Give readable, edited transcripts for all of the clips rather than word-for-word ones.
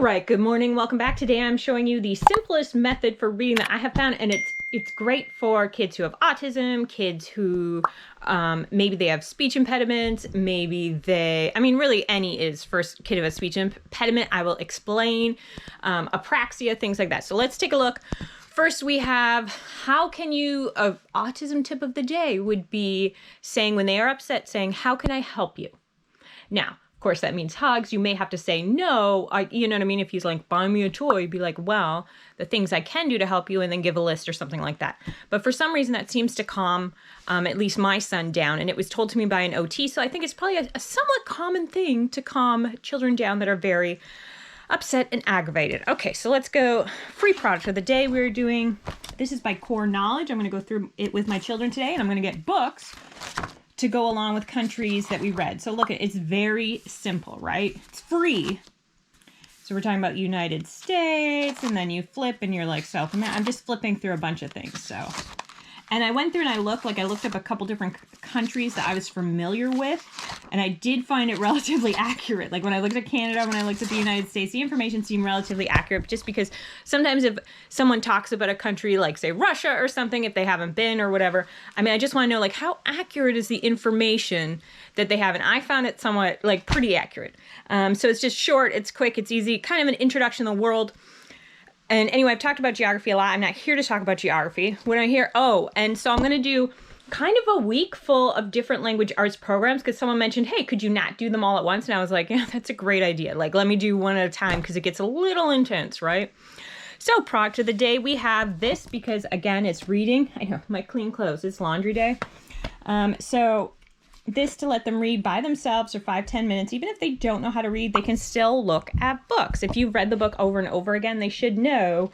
right, good morning. Welcome back. Today I'm showing you the simplest method for reading that I have found, and it's great for kids who have autism, kids who maybe they have speech impediments, really any is for a kid who has speech impediment. I will explain APRAXIA, things like that. So let's take a look. First, we have autism tip of the day would be saying when they are upset, saying, how can I help you? Now, of course, that means hugs. You may have to say no. You know what I mean? If he's like, buy me a toy, be like, well, the things I can do to help you, and then give a list or something like that. But for some reason, that seems to calm at least my son down. And it was told to me by an OT. So I think it's probably a somewhat common thing to calm children down that are very upset and aggravated. Okay, so let's go. Free product of the day we're doing. This is by Core Knowledge. I'm going to go through it with my children today, and I'm going to get books to go along with countries that we read. So look, it's very simple, right? It's free. So we're talking about United States, and then you flip and you're like, I'm just flipping through a bunch of things. So, and I went through and I looked up a couple different countries that I was familiar with, and I did find it relatively accurate. Like when I looked at Canada, when I looked at the United States, the information seemed relatively accurate, just because sometimes if someone talks about a country like, say, Russia or something, if they haven't been or whatever, I just want to know, like, how accurate is the information that they have? And I found it somewhat, like, pretty accurate. So it's just short, it's quick, it's easy, kind of an introduction to the world. And anyway, I've talked about geography a lot. I'm not here to talk about geography. When I hear, and so I'm going to do kind of a week full of different language arts programs, because someone mentioned, hey, could you not do them all at once? And I was like, yeah, that's a great idea. Like, let me do one at a time, because it gets a little intense, right? So product of the day, we have this, because again, it's reading. I know, my clean clothes, it's laundry day. So this to let them read by themselves for 5-10 minutes. Even if they don't know how to read, they can still look at books. If you've read the book over and over again, they should know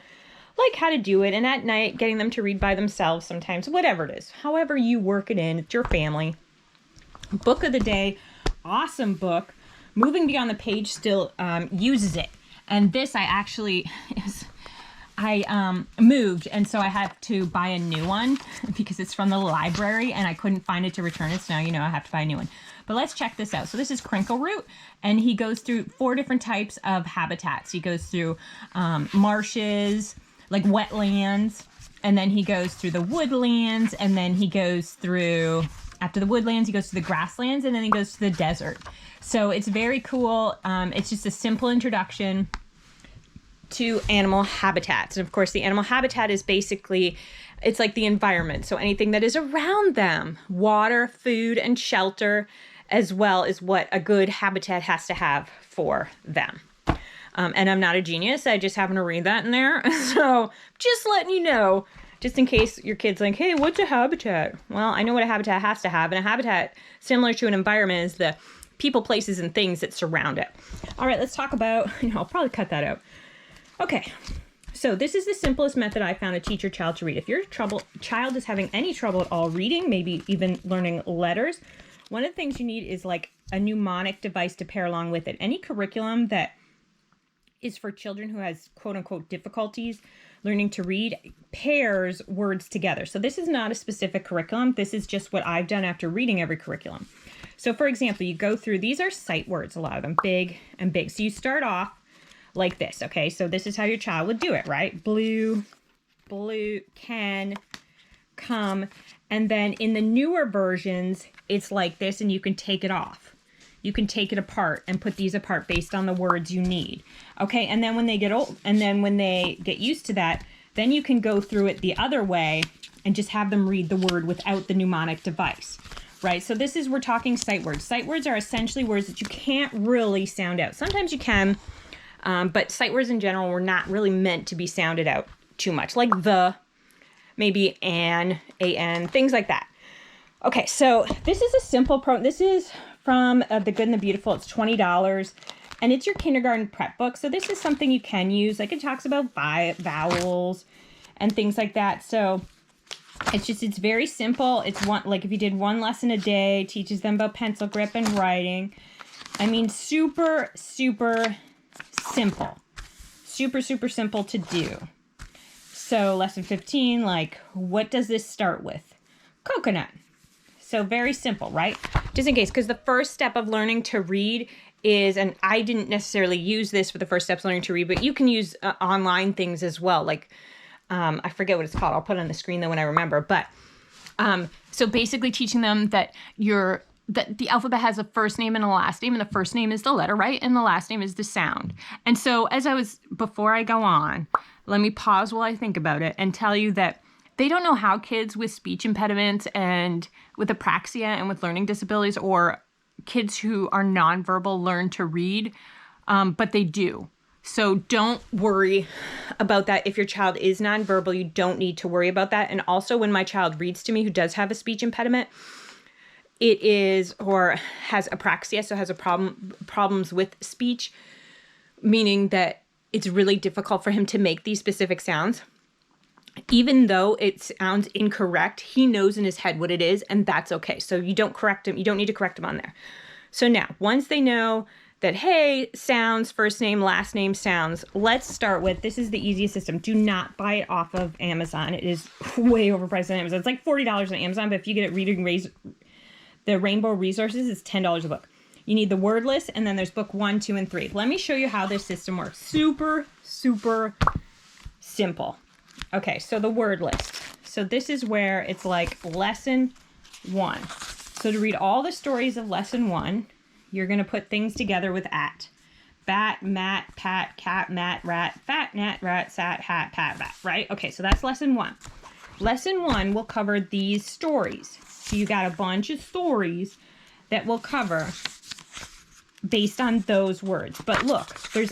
like how to do it. And at night, getting them to read by themselves sometimes, whatever it is, however you work it in, it's your family. Book of the day, awesome book. Moving Beyond the Page still uses it. And this I moved, and so I had to buy a new one because it's from the library and I couldn't find it to return it. So now, I have to buy a new one. But let's check this out. So this is Crinkle Root, and he goes through 4 different types of habitats. He goes through marshes, like wetlands, and then he goes through the woodlands, and then he goes through, after the woodlands, he goes to the grasslands, and then he goes to the desert. So it's very cool. It's just a simple introduction to animal habitats. And of course, the animal habitat is basically, it's like the environment. So anything that is around them, water, food, and shelter, as well as what a good habitat has to have for them. And I'm not a genius. I just happen to read that in there. So just letting you know, just in case your kid's like, hey, what's a habitat? Well, I know what a habitat has to have. And a habitat, similar to an environment, is the people, places, and things that surround it. All right, let's talk about, I'll probably cut that out. Okay, so this is the simplest method I found to teach your child to read. If your child is having any trouble at all reading, maybe even learning letters, one of the things you need is like a mnemonic device to pair along with it. Any curriculum that is for children who has quote-unquote difficulties learning to read pairs words together. So this is not a specific curriculum. This is just what I've done after reading every curriculum. So for example, you go through, these are sight words, a lot of them, big and big. So you start off like this, okay? So this is how your child would do it, right? Blue, can, come. And then in the newer versions, it's like this, and you can take it off. You can take it apart and put these apart based on the words you need. Okay, and then when they get old, and then when they get used to that, then you can go through it the other way and just have them read the word without the mnemonic device, right? So this is, we're talking sight words. Sight words are essentially words that you can't really sound out. Sometimes you can, but sight words in general were not really meant to be sounded out too much, like the, maybe an, things like that. Okay, so this is a simple this is from The Good and the Beautiful. It's $20, and it's your kindergarten prep book. So this is something you can use. Like, it talks about vowels and things like that. So it's very simple. It's like if you did one lesson a day, teaches them about pencil grip and writing. Super, super simple. Super, super simple to do. So lesson 15, like, what does this start with? Coconut. So very simple, right? Just in case, because the first step of learning to read is, and I didn't necessarily use this for the first steps learning to read, but you can use online things as well. Like, I forget what it's called. I'll put it on the screen though when I remember. But so basically teaching them that the alphabet has a first name and a last name, and the first name is the letter, right? And the last name is the sound. And so before I go on, let me pause while I think about it and tell you that they don't know how kids with speech impediments and with apraxia and with learning disabilities or kids who are nonverbal learn to read, but they do. So don't worry about that. If your child is nonverbal, you don't need to worry about that. And also when my child reads to me who does have a speech impediment, it is, or has apraxia, so has problems with speech, meaning that it's really difficult for him to make these specific sounds. Even though it sounds incorrect, he knows in his head what it is, and that's okay. So you don't correct him. You don't need to correct him on there. So now, once they know that, hey, sounds, first name, last name, sounds, let's start with, this is the easiest system. Do not buy it off of Amazon. It is way overpriced on Amazon. It's like $40 on Amazon, but if you get it the Rainbow Resources, it's $10 a book. You need the word list, and then there's book 1, 2, and 3. Let me show you how this system works. Super, super simple. Okay, so the word list. So this is where it's like lesson 1. So to read all the stories of lesson 1, you're going to put things together with at. Bat, mat, pat, cat, mat, rat, fat, nat, rat, sat, hat, pat, bat, right? Okay, so that's lesson 1. Lesson 1 will cover these stories. So you got a bunch of stories that will cover based on those words. But look, there's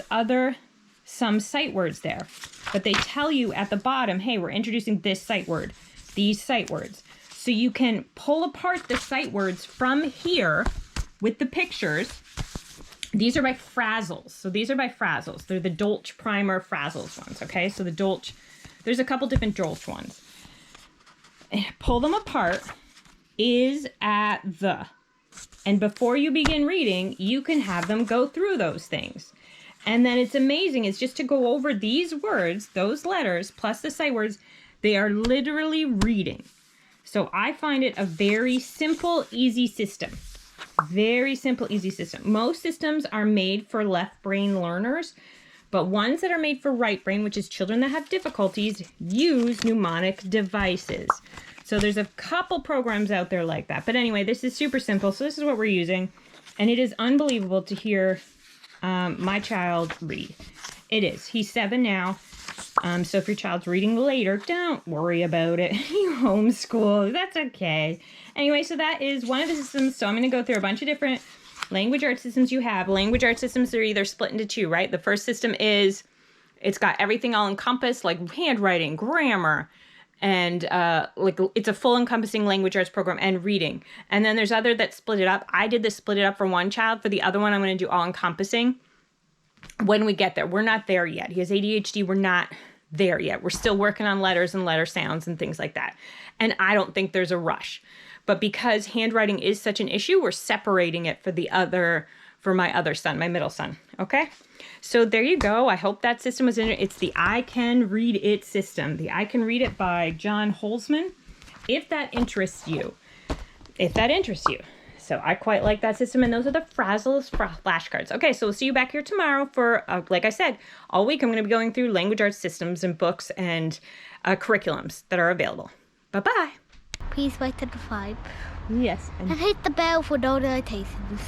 some sight words there. But they tell you at the bottom, hey, we're introducing this sight word, these sight words. So you can pull apart the sight words from here with the pictures. These are by Frazzles. So these are by Frazzles. They're the Dolch Primer Frazzles ones, okay? So the Dolch, there's a couple different Dolch ones. Pull them apart. Is at the. And before you begin reading, you can have them go through those things. And then it's amazing. It's just to go over these words, those letters, plus the sight words. They are literally reading. So I find it a very simple, easy system. Very simple, easy system. Most systems are made for left brain learners, but ones that are made for right brain, which is children that have difficulties, use mnemonic devices. So there's a couple programs out there like that. But anyway, this is super simple. So this is what we're using. And it is unbelievable to hear my child read. It is. He's 7 now. So if your child's reading later, don't worry about it. You homeschool. That's okay. Anyway, so that is one of the systems. So I'm going to go through a bunch of different language arts systems you have. Language arts systems are either split into 2, right? The first system is, it's got everything all encompassed, like handwriting, grammar, and like it's a full encompassing language arts program and reading. And then there's other that split it up. I did this split it up for one child. For the other one, I'm going to do all encompassing when we get there. We're not there yet. He has ADHD. We're not there yet. We're still working on letters and letter sounds and things like that. And I don't think there's a rush. But because handwriting is such an issue, we're separating it for my other son, my middle son. Okay? So there you go. I hope that system was in it. It's the I Can Read It system. The I Can Read It by John Holzman. If that interests you. So I quite like that system. And those are the Frazzles flashcards. Okay, so we'll see you back here tomorrow for, like I said, all week I'm going to be going through language arts systems and books and curriculums that are available. Bye-bye. Please like to subscribe. Yes. And hit the bell for notifications.